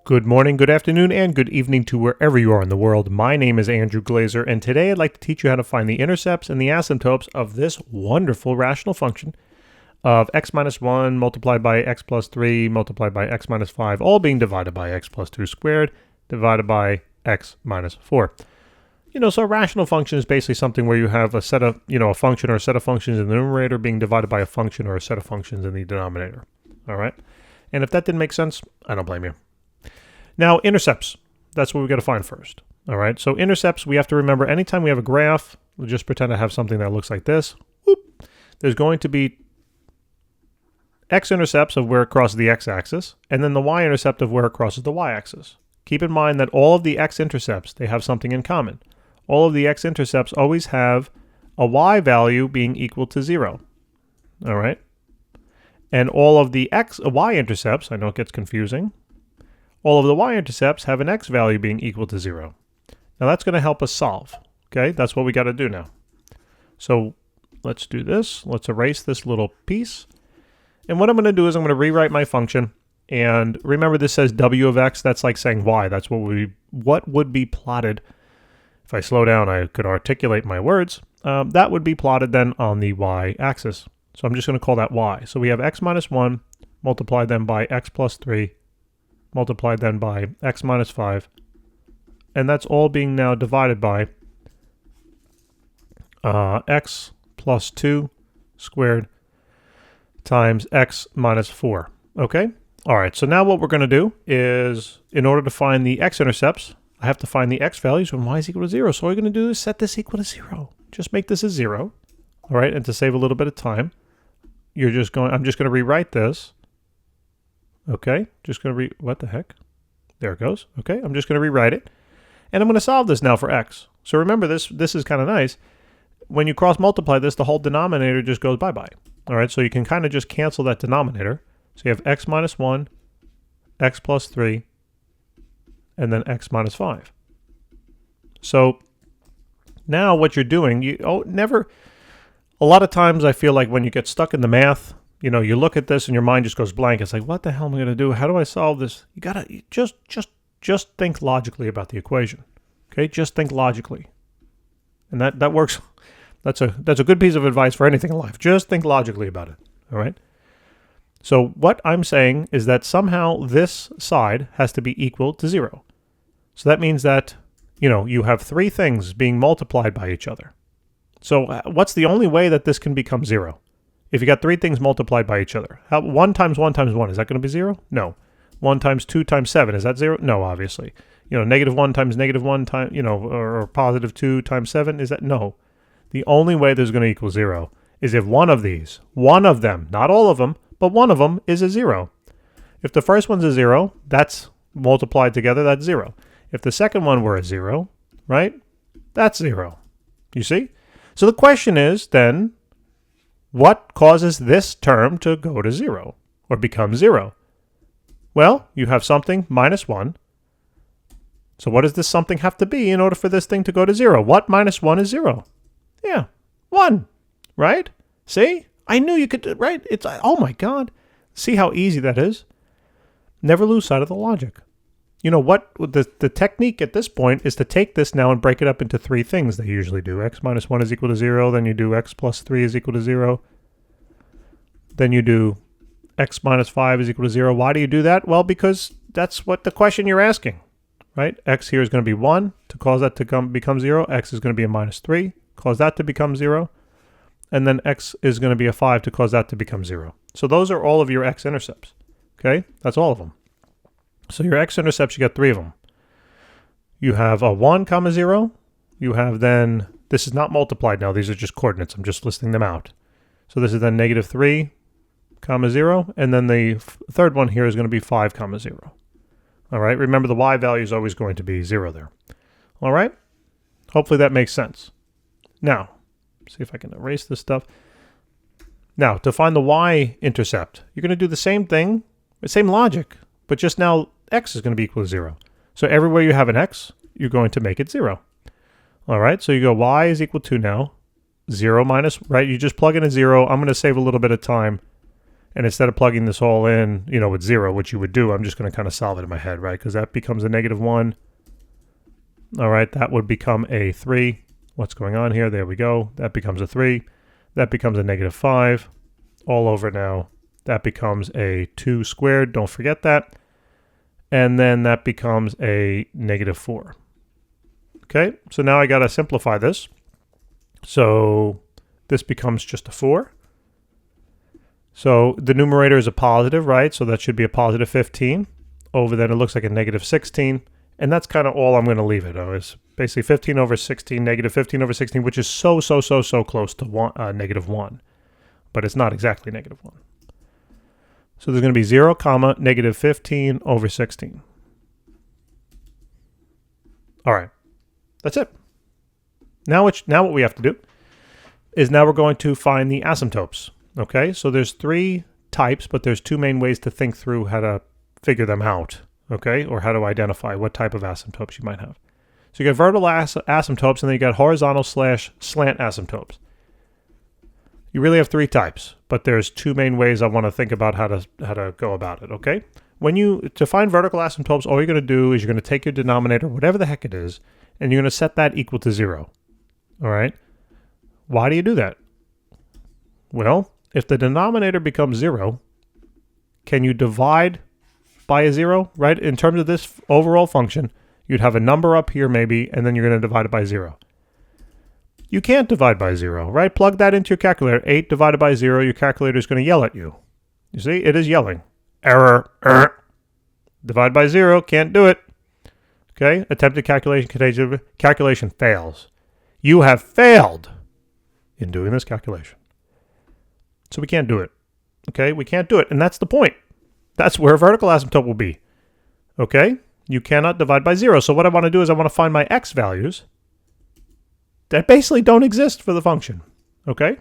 Good morning, good afternoon, and good evening to wherever you are in the world. My name is Andrew Glaser, and today I'd like to teach you how to find the intercepts and the asymptotes of this wonderful rational function of x minus 1 multiplied by x plus 3 multiplied by x minus 5, all being divided by x plus 2 squared divided by x minus 4. So a rational function is basically something where you have a set of, a function or a set of functions in the numerator being divided by a function or a set of functions in the denominator. All right? And if that didn't make sense, I don't blame you. Now, intercepts, that's what we've got to find first. All right, so intercepts, we have to remember anytime we have a graph, we'll just pretend I have something that looks like this. Whoop, there's going to be x-intercepts of where it crosses the x-axis, and then the y-intercept of where it crosses the y-axis. Keep in mind that all of the x-intercepts, they have something in common. All of the x-intercepts always have a y value being equal to 0. All right, and all of the y-intercepts, I know it gets confusing, all of the y-intercepts have an x value being equal to 0. Now that's going to help us solve. Okay, that's what we got to do now. So let's do this. Let's erase this little piece. And what I'm going to do is I'm going to rewrite my function. And remember, this says w of x. That's like saying y. That's what would be plotted. If I slow down, I could articulate my words. That would be plotted then on the y-axis. So I'm just going to call that y. So we have x minus 1 multiplied then by x plus 3 multiplied then by x minus 5, and that's all being now divided by x plus 2 squared times x minus 4. Okay? All right, so now what we're going to do is, in order to find the x-intercepts, I have to find the x values when y is equal to 0. So what we're going to do is set this equal to 0. Just make this a 0. All right, and to save a little bit of time, I'm just going to rewrite this. Okay, just going to what the heck? There it goes. Okay, I'm just going to rewrite it. And I'm going to solve this now for x. So remember, this is kind of nice. When you cross multiply this, the whole denominator just goes bye-bye. All right, so you can kind of just cancel that denominator. So you have x minus 1, x plus 3, and then x minus 5. So now what you're doing, a lot of times I feel like when you get stuck in the math, you look at this and your mind just goes blank. It's like, what the hell am I going to do? How do I solve this? You got to just think logically about the equation. Okay? Just think logically. And that works. That's a good piece of advice for anything in life. Just think logically about it. All right? So what I'm saying is that somehow this side has to be equal to 0. So that means that, you have three things being multiplied by each other. So what's the only way that this can become 0? If you got three things multiplied by each other, 1 times 1 times 1, is that going to be 0? No. 1 times 2 times 7, is that 0? No, obviously. Negative 1 times negative 1 times, or positive 2 times 7, is that? No. The only way there's going to equal 0 is if one of them, not all of them, but one of them is a 0. If the first one's a 0, that's multiplied together, that's 0. If the second one were a 0, right, that's 0. You see? So the question is then, what causes this term to go to 0 or become 0? Well, you have something minus 1. So what does this something have to be in order for this thing to go to 0? What minus 1 is 0? Yeah, 1, right? See? I knew you could, right? Oh my God. See how easy that is? Never lose sight of the logic. The technique at this point is to take this now and break it up into three things they usually do. X minus 1 is equal to 0. Then you do x plus 3 is equal to 0. Then you do x minus 5 is equal to 0. Why do you do that? Well, because that's what the question you're asking, right? X here is going to be 1 to cause that to become 0. X is going to be a minus 3, cause that to become 0. And then x is going to be a 5 to cause that to become 0. So those are all of your x-intercepts, okay? That's all of them. So your x-intercepts, you got three of them. You have a 1, 0. You have then, this is not multiplied now. These are just coordinates. I'm just listing them out. So this is then negative 3, 0. And then the third one here is going to be 5, 0. All right. Remember, the y value is always going to be 0 there. All right. Hopefully that makes sense. Now, see if I can erase this stuff. Now, to find the y-intercept, you're going to do the same thing, the same logic, but just now x is going to be equal to 0. So everywhere you have an x, you're going to make it 0. All right, so you go y is equal to now 0 minus, right? You just plug in a 0. I'm going to save a little bit of time And instead of plugging this all in, you know, with 0, which you would do, I'm just going to kind of solve it in my head, right? Because that becomes a -1. All right, that would become a 3. What's going on here? There we go. That becomes a 3. That becomes a -5. All over now. That becomes a 2 squared. Don't forget that. And then that becomes a -4. Okay, so now I got to simplify this. So this becomes just a 4. So the numerator is a positive, right? So that should be a positive 15. Over then it looks like a -16. And that's kind of all I'm going to leave it. It's basically 15 over 16, -15/16, which is so close to -1. But it's not exactly -1. So there's going to be 0, -15 over 16. All right, that's it. Now what we have to do is now we're going to find the asymptotes. Okay, so there's 3 types, but there's 2 main ways to think through how to figure them out, okay, or how to identify what type of asymptotes you might have. So you got vertical asymptotes, and then you got horizontal/slant asymptotes. You really have 3 types, but there's 2 main ways I want to think about how to go about it, okay? To find vertical asymptotes, all you're going to do is you're going to take your denominator, whatever the heck it is, and you're going to set that equal to 0, all right? Why do you do that? Well, if the denominator becomes 0, can you divide by a 0, right? In terms of this overall function, you'd have a number up here maybe, and then you're going to divide it by 0. You can't divide by 0, right? Plug that into your calculator. 8 divided by 0, your calculator is going to yell at you. You see, it is yelling. Error. Divide by 0, can't do it. Okay, attempted calculation fails. You have failed in doing this calculation. So we can't do it. Okay, we can't do it, and that's the point. That's where a vertical asymptote will be. Okay, you cannot divide by 0. So what I want to do is I want to find my x values that basically don't exist for the function. Okay,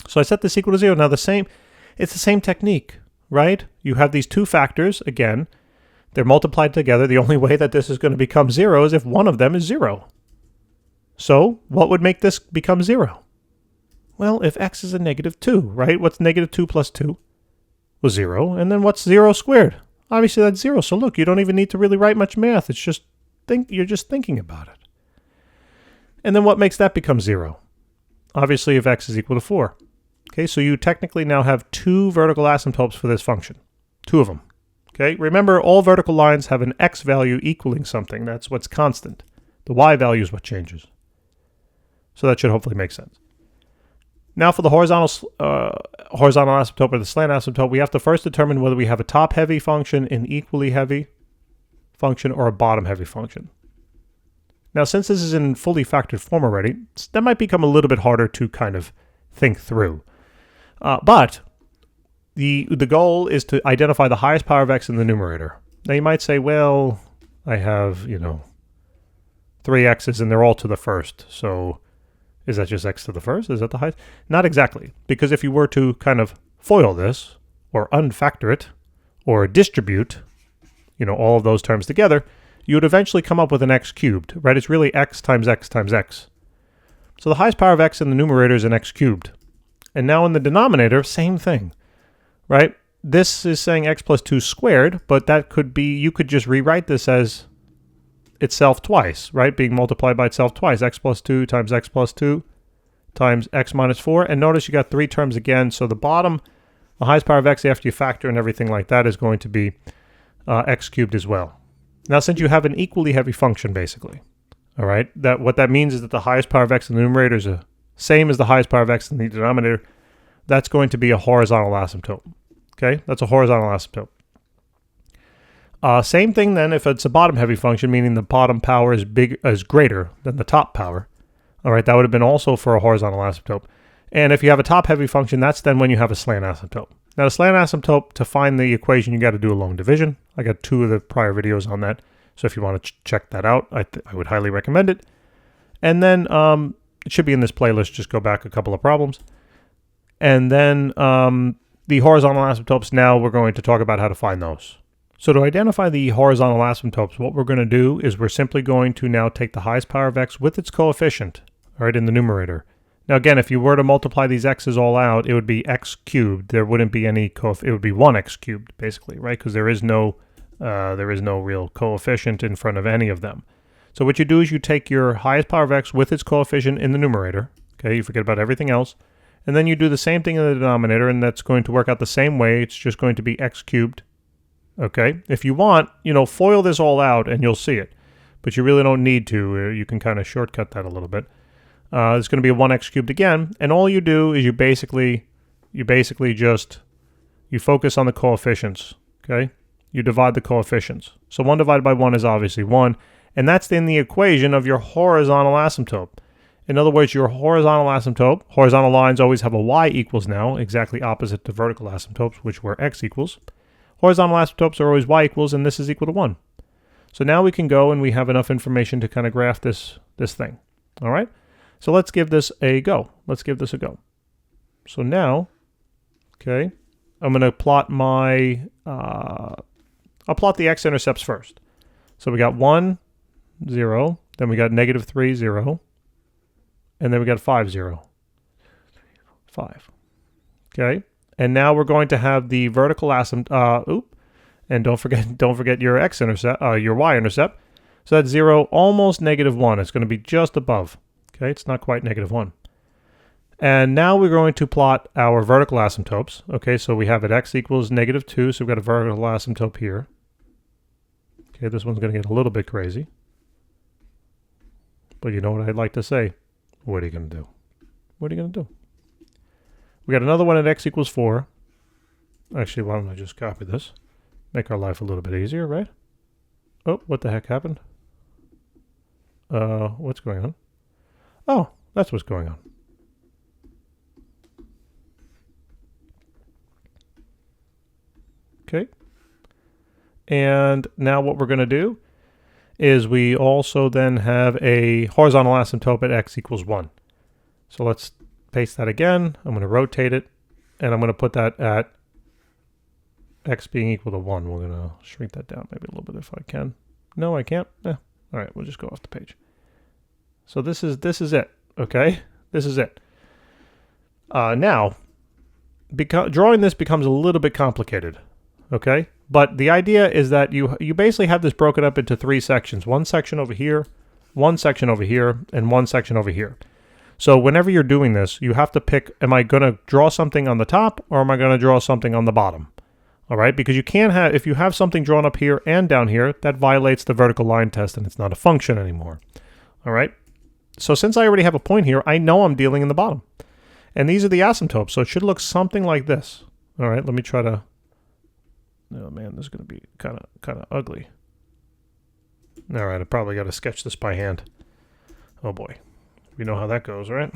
so I set this equal to 0. Now it's the same technique, right? You have these 2 factors. Again, they're multiplied together. The only way that this is going to become 0 is if one of them is 0. So what would make this become 0? Well, if x is a -2, right? What's -2 plus 2? Well, 0. And then what's 0 squared? Obviously that's 0. So look, you don't even need to really write much math. It's just you're just thinking about it. And then what makes that become 0? Obviously if x is equal to 4. Okay, so you technically now have 2 vertical asymptotes for this function. 2 of them. Okay, remember all vertical lines have an x value equaling something. That's what's constant. The y value is what changes. So that should hopefully make sense. Now for the horizontal asymptote or the slant asymptote, we have to first determine whether we have a top-heavy function, an equally heavy function, or a bottom-heavy function. Now since this is in fully factored form already, that might become a little bit harder to kind of think through. But the goal is to identify the highest power of x in the numerator. Now you might say, well, I have, 3 x's and they're all to the first, so is that just x to the first? Is that the highest? Not exactly, because if you were to kind of FOIL this, or unfactor it, or distribute, all of those terms together, you would eventually come up with an x cubed, right? It's really x times x times x. So the highest power of x in the numerator is an x cubed. And now in the denominator, same thing, right? This is saying x plus 2 squared, but that could be, you could just rewrite this as itself twice, right? Being multiplied by itself twice, x plus 2 times x plus 2 times x minus 4. And notice you got 3 terms again. So the bottom, the highest power of x after you factor and everything like that is going to be x cubed as well. Now, since you have an equally heavy function, basically, all right, what that means is that the highest power of x in the numerator is the same as the highest power of x in the denominator. That's going to be a horizontal asymptote. Okay, that's a horizontal asymptote. Same thing then if it's a bottom-heavy function, meaning the bottom power is greater than the top power. All right, that would have been also for a horizontal asymptote. And if you have a top-heavy function, that's then when you have a slant asymptote. Now, the slant asymptote, to find the equation, you got to do a long division. I got 2 of the prior videos on that, so if you want to check that out, I would highly recommend it. And then it should be in this playlist. Just go back a couple of problems. And then the horizontal asymptotes, now we're going to talk about how to find those. So to identify the horizontal asymptotes, what we're going to do is we're simply going to now take the highest power of x with its coefficient, all right, in the numerator. Now again, if you were to multiply these x's all out, it would be x cubed. There wouldn't be any it would be 1x cubed basically, right? Because there is no real coefficient in front of any of them. So what you do is you take your highest power of x with its coefficient in the numerator. Okay, you forget about everything else. And then you do the same thing in the denominator, and that's going to work out the same way. It's just going to be x cubed. Okay, if you want, FOIL this all out and you'll see it. But you really don't need to. You can kind of shortcut that a little bit. It's going to be a 1x cubed again, and all you do is you basically just focus on the coefficients. Okay, you divide the coefficients. So 1 divided by 1 is obviously 1, and that's in the equation of your horizontal asymptote. In other words, your horizontal asymptote, horizontal lines always have a y equals now, exactly opposite to vertical asymptotes, which were x equals. Horizontal asymptotes are always y equals, and this is equal to 1. So now we can go and we have enough information to kind of graph this thing. All right? So let's give this a go. Let's give this a go. So now, okay, I'm going to plot my, I'll plot the x-intercepts first. So we got 1, 0, then we got -3, 0, and then we got 5, 0, 5. Okay, and now we're going to have the vertical asymptote, and don't forget your x-intercept, your y-intercept. So that's 0, almost -1. It's going to be just above. Okay, it's not quite -1. And now we're going to plot our vertical asymptotes. Okay, so we have at x equals -2, so we've got a vertical asymptote here. Okay, this one's going to get a little bit crazy. But you know what I'd like to say? What are you going to do? What are you going to do? We got another one at x equals 4. Actually, why don't I just copy this? Make our life a little bit easier, right? Oh, what the heck happened? What's going on? Oh, that's what's going on. Okay. And now what we're going to do is we also then have a horizontal asymptote at x equals 1. So let's paste that again. I'm going to rotate it, and I'm going to put that at x being equal to 1. We're going to shrink that down maybe a little bit if I can. No, I can't. All right, we'll just go off the page. So this is it, okay? This is it. Now, drawing this becomes a little bit complicated, okay? But the idea is that you basically have this broken up into 3 sections. One section over here, one section over here, and one section over here. So whenever you're doing this, you have to pick, am I going to draw something on the top, or am I going to draw something on the bottom? All right, because you can't have, if you have something drawn up here and down here, that violates the vertical line test, and it's not a function anymore. All right? So since I already have a point here, I know I'm dealing in the bottom. And these are the asymptotes, so it should look something like this. All right, let me try to... Oh man, this is going to be kind of ugly. All right, I probably got to sketch this by hand. Oh boy. We know how that goes, right?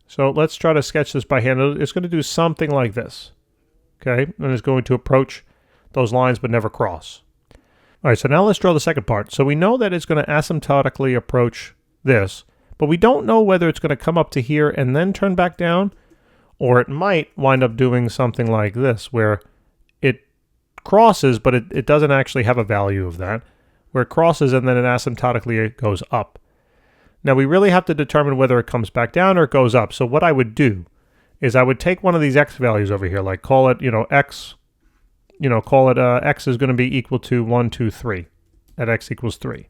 So let's try to sketch this by hand. It's going to do something like this. Okay, and it's going to approach those lines but never cross. All right, so now let's draw the second part. So we know that it's going to asymptotically approach this, but we don't know whether it's going to come up to here and then turn back down, or it might wind up doing something like this, where it crosses, but it doesn't actually have a value of that, where it crosses and then it asymptotically goes up. Now we really have to determine whether it comes back down or it goes up. So what I would do is I would take one of these x values over here, like call it, x, x is going to be equal to 1, 2, 3 at x equals 3.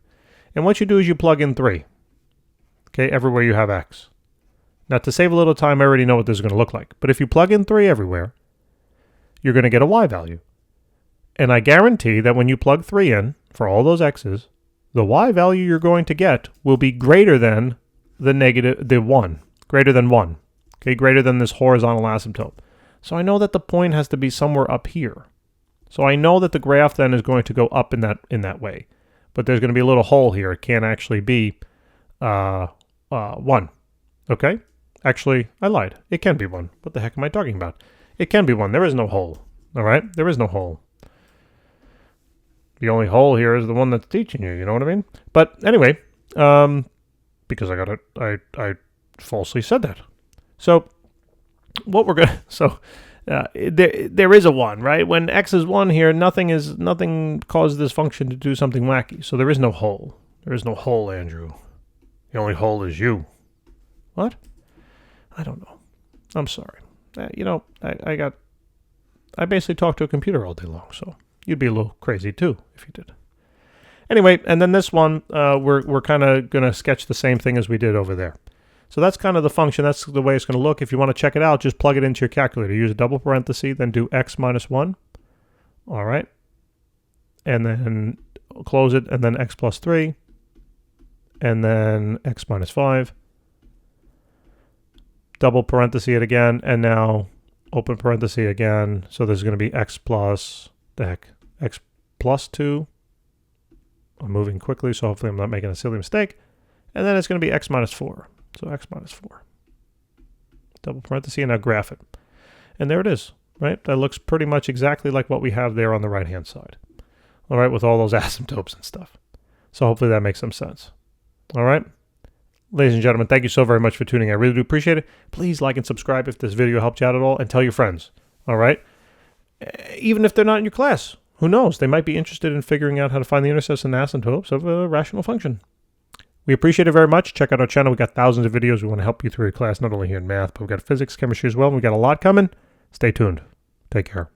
And what you do is you plug in 3, okay, everywhere you have x. Now to save a little time, I already know what this is going to look like. But if you plug in 3 everywhere, you're going to get a y value. And I guarantee that when you plug 3 in for all those x's, the y value you're going to get will be greater than the 1, greater than 1, okay, greater than this horizontal asymptote. So I know that the point has to be somewhere up here. So I know that the graph then is going to go up in that way. But there's going to be a little hole here. It can't actually be 1, okay? Actually, I lied. It can be 1. What the heck am I talking about? It can be 1. There is no hole, all right? There is no hole. The only hole here is the one that's teaching you know what I mean? But anyway, because I falsely said that. So what we're gonna, there is a 1, right? When x is 1 here, nothing causes this function to do something wacky. So there is no hole. There is no hole, Andrew. The only hole is you. What? I don't know. I'm sorry. You know, I basically talk to a computer all day long, so you'd be a little crazy too if you did. Anyway, and then this one, we're kind of going to sketch the same thing as we did over there. So that's kind of the function. That's the way it's going to look. If you want to check it out, just plug it into your calculator. Use a double parenthesis, then do x minus 1. All right. And then close it, and then x plus 3. And then x minus 5. Double parenthesis it again, and now open parenthesis again. So there's going to be x plus, x plus 2. I'm moving quickly, so hopefully I'm not making a silly mistake. And then it's going to be x minus 4. So x minus 4. Double parenthesis, and now graph it. And there it is, right? That looks pretty much exactly like what we have there on the right-hand side. All right, with all those asymptotes and stuff. So hopefully that makes some sense. All right? Ladies and gentlemen, thank you so very much for tuning in. I really do appreciate it. Please like and subscribe if this video helped you out at all, and tell your friends. All right? Even if they're not in your class. Who knows? They might be interested in figuring out how to find the intercepts and asymptotes of a rational function. We appreciate it very much. Check out our channel. We've got thousands of videos. We want to help you through your class, not only here in math, but we've got physics, chemistry as well. We've got a lot coming. Stay tuned. Take care.